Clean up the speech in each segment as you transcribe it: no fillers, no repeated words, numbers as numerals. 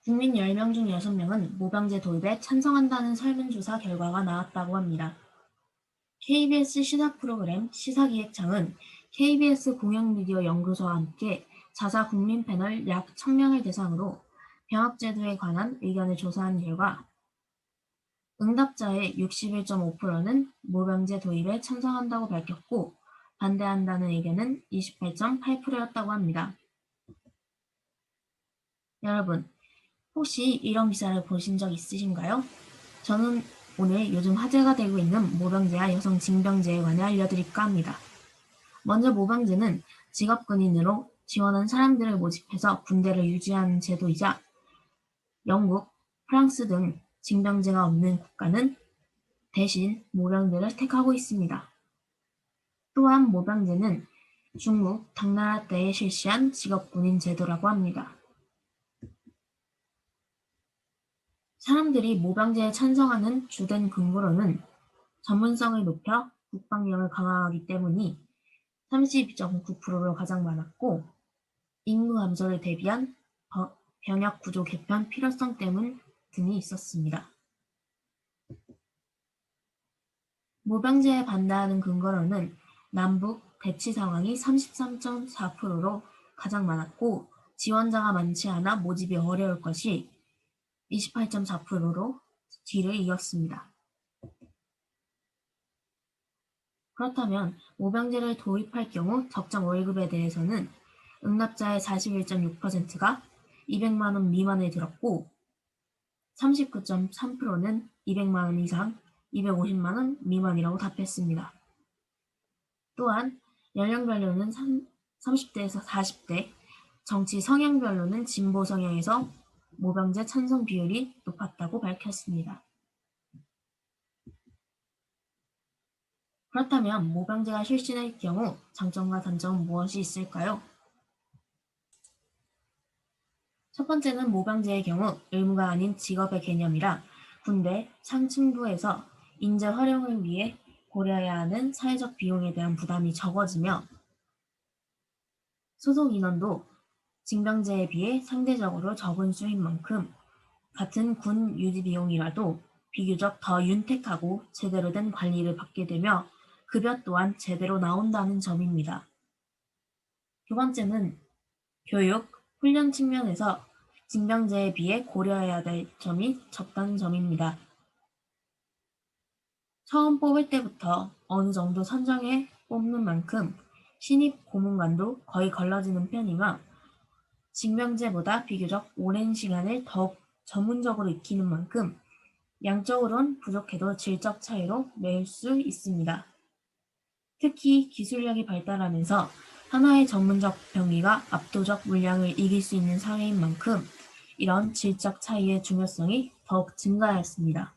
국민 10명 중 6명은 모병제 도입에 찬성한다는 설문조사 결과가 나왔다고 합니다. KBS 시사 프로그램 시사기획창은 KBS 공영미디어 연구소와 함께 자사 국민 패널 약 1000명을 대상으로 병역제도에 관한 의견을 조사한 결과 응답자의 61.5%는 모병제 도입에 찬성한다고 밝혔고 반대한다는 의견은 28.8%였다고 합니다. 여러분, 혹시 이런 기사를 보신 적 있으신가요? 저는 오늘 요즘 화제가 되고 있는 모병제와 여성 징병제에 관해 알려드릴까 합니다. 먼저 모병제는 직업군인으로 지원한 사람들을 모집해서 군대를 유지하는 제도이자 영국, 프랑스 등 징병제가 없는 국가는 대신 모병제를 택하고 있습니다. 또한 모병제는 중국, 당나라 때에 실시한 직업군인 제도라고 합니다. 사람들이 모병제에 찬성하는 주된 근거로는 전문성을 높여 국방력을 강화하기 때문이 32.9%로 가장 많았고 인구 감소를 대비한 병역 구조 개편 필요성 때문 등이 있었습니다. 모병제에 반대하는 근거로는 남북 대치 상황이 33.4%로 가장 많았고 지원자가 많지 않아 모집이 어려울 것이 28.4%로 뒤를 이었습니다. 그렇다면 모병제를 도입할 경우 적정 월급에 대해서는 응답자의 41.6%가 200만 원 미만을 들었고 39.3%는 200만 원 이상, 250만 원 미만이라고 답했습니다. 또한 연령별로는 30대에서 40대, 정치 성향별로는 진보 성향에서 모병제 찬성 비율이 높았다고 밝혔습니다. 그렇다면 모병제가 실시될 경우 장점과 단점은 무엇이 있을까요? 첫 번째는 모병제의 경우 의무가 아닌 직업의 개념이라 군대 상층부에서 인재 활용을 위해 고려해야 하는 사회적 비용에 대한 부담이 적어지며 소속 인원도 징병제에 비해 상대적으로 적은 수인 만큼 같은 군 유지 비용이라도 비교적 더 윤택하고 제대로 된 관리를 받게 되며 급여 또한 제대로 나온다는 점입니다. 두 번째는 교육, 훈련 측면에서 징병제에 비해 고려해야 될 점이 적다는 점입니다. 처음 뽑을 때부터 어느 정도 선정해 뽑는 만큼 신입 고문관도 거의 걸러지는 편이며 징병제보다 비교적 오랜 시간을 더욱 전문적으로 익히는 만큼 양적으론 부족해도 질적 차이로 매일 수 있습니다. 특히 기술력이 발달하면서 하나의 전문적 병기가 압도적 물량을 이길 수 있는 사회인 만큼 이런 질적 차이의 중요성이 더욱 증가하였습니다.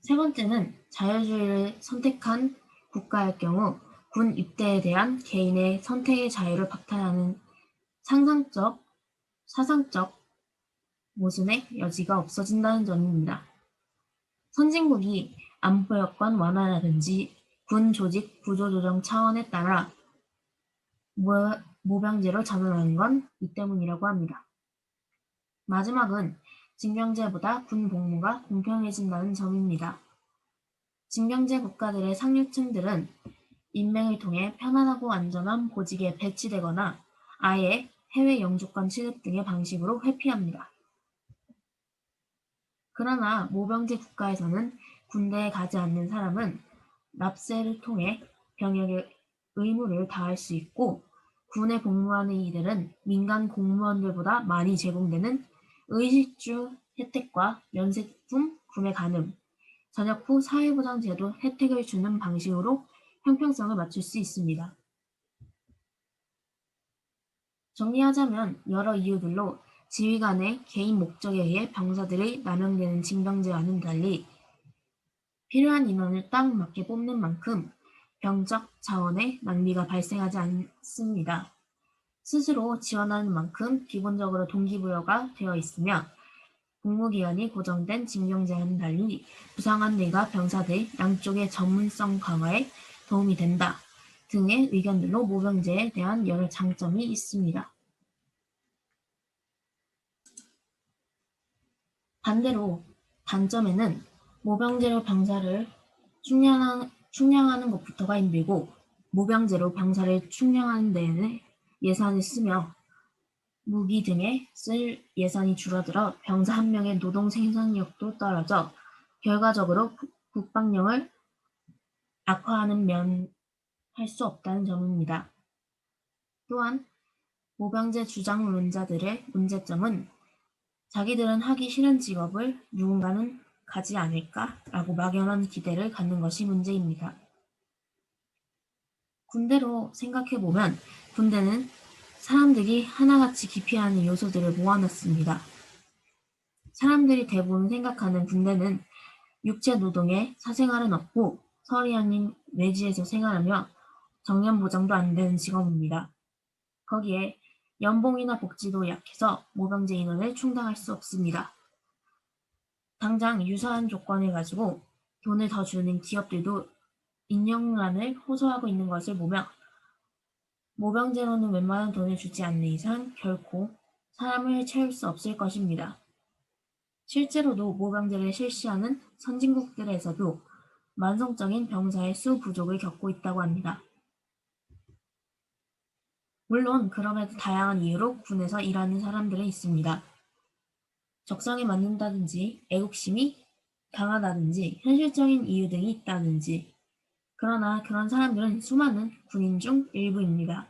세 번째는 자유주의를 선택한 국가일 경우 군 입대에 대한 개인의 선택의 자유를 박탈하는 상상적, 사상적 모순의 여지가 없어진다는 점입니다. 선진국이 안보 여건 완화라든지 군 조직 구조조정 차원에 따라 모병제로 전환하는 건 이 때문이라고 합니다. 마지막은 징병제보다 군 복무가 공평해진다는 점입니다. 징병제 국가들의 상류층들은 인맥을 통해 편안하고 안전한 보직에 배치되거나 아예 해외 영주권 취득 등의 방식으로 회피합니다. 그러나 모병제 국가에서는 군대에 가지 않는 사람은 납세를 통해 병역의 의무를 다할 수 있고 군에 복무하는 이들은 민간 공무원들보다 많이 제공되는 의식주 혜택과 면세품 구매 가능, 전역 후 사회보장제도 혜택을 주는 방식으로 형평성을 맞출 수 있습니다. 정리하자면 여러 이유들로 지휘관의 개인 목적에 의해 병사들의 남용되는 징병제와는 달리 필요한 인원을 딱 맞게 뽑는 만큼 병적 자원의 낭비가 발생하지 않습니다. 스스로 지원하는 만큼 기본적으로 동기부여가 되어 있으며 복무기간이 고정된 징병제와는 달리 부상한 뇌가 병사들 양쪽의 전문성 강화에 도움이 된다. 등의 의견들로 모병제에 대한 여러 장점이 있습니다. 반대로 단점에는 모병제로 병사를 충량하는 것부터가 힘들고 모병제로 병사를 충량하는 데에는 예산을 쓰며 무기 등에 쓸 예산이 줄어들어 병사 한 명의 노동 생산력도 떨어져 결과적으로 국방력을 악화하는 면 할 수 없다는 점입니다. 또한 모병제 주장론자들의 문제점은 자기들은 하기 싫은 직업을 누군가는 가지 않을까라고 막연한 기대를 갖는 것이 문제입니다. 군대로 생각해보면 군대는 사람들이 하나같이 기피하는 요소들을 모아놨습니다. 사람들이 대부분 생각하는 군대는 육체 노동에 사생활은 없고 서리 아닌 외지에서 생활하며 정년 보장도 안 되는 직업입니다. 거기에 연봉이나 복지도 약해서 모병제 인원을 충당할 수 없습니다. 당장 유사한 조건을 가지고 돈을 더 주는 기업들도 인력난을 호소하고 있는 것을 보며 모병제로는 웬만한 돈을 주지 않는 이상 결코 사람을 채울 수 없을 것입니다. 실제로도 모병제를 실시하는 선진국들에서도 만성적인 병사의 수 부족을 겪고 있다고 합니다. 물론 그럼에도 다양한 이유로 군에서 일하는 사람들은 있습니다. 적성에 맞는다든지 애국심이 강하다든지 현실적인 이유 등이 있다든지. 그러나 그런 사람들은 수많은 군인 중 일부입니다.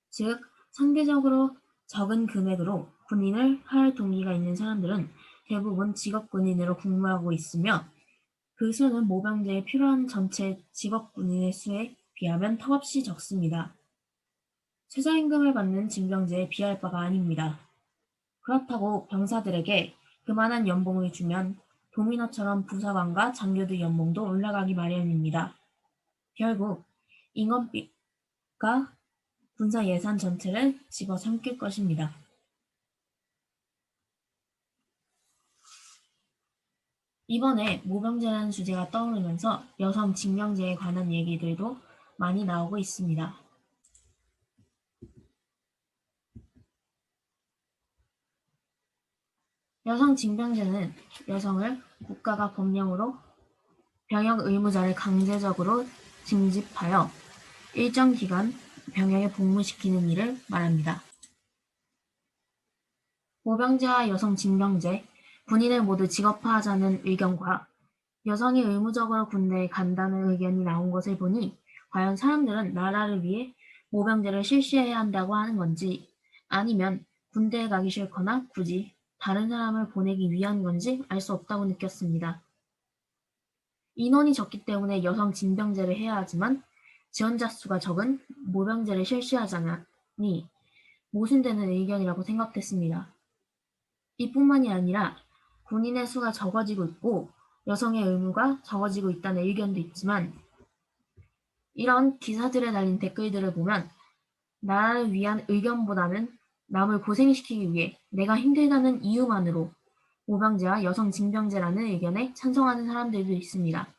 즉 상대적으로 적은 금액으로 군인을 할 동기가 있는 사람들은 대부분 직업군인으로 근무하고 있으며 그 수는 모병제에 필요한 전체 직업군인의 수에 비하면 턱없이 적습니다. 최저임금을 받는 징병제에 비할 바가 아닙니다. 그렇다고 병사들에게 그만한 연봉을 주면 도미노처럼 부사관과 장교들 연봉도 올라가기 마련입니다. 결국 인건비가 군사 예산 전체를 집어삼킬 것입니다. 이번에 모병제라는 주제가 떠오르면서 여성 징병제에 관한 얘기들도 많이 나오고 있습니다. 여성 징병제는 여성을 국가가 법령으로 병역 의무자를 강제적으로 징집하여 일정 기간 병역에 복무시키는 일을 말합니다. 모병제와 여성 징병제, 군인을 모두 직업화하자는 의견과 여성이 의무적으로 군대에 간다는 의견이 나온 것을 보니 과연 사람들은 나라를 위해 모병제를 실시해야 한다고 하는 건지 아니면 군대에 가기 싫거나 굳이 다른 사람을 보내기 위한 건지 알 수 없다고 느꼈습니다. 인원이 적기 때문에 여성 징병제를 해야 하지만 지원자 수가 적은 모병제를 실시하자니 모순되는 의견이라고 생각됐습니다. 이뿐만이 아니라 군인의 수가 적어지고 있고 여성의 의무가 적어지고 있다는 의견도 있지만 이런 기사들에 달린 댓글들을 보면 나라를 위한 의견보다는 남을 고생시키기 위해 내가 힘들다는 이유만으로 모병제와 여성 징병제라는 의견에 찬성하는 사람들도 있습니다.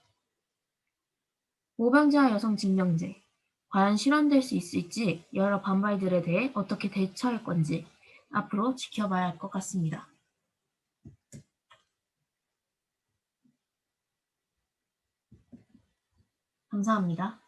모병제와 여성 징병제, 과연 실현될 수 있을지 여러 반발들에 대해 어떻게 대처할 건지 앞으로 지켜봐야 할 것 같습니다. 감사합니다.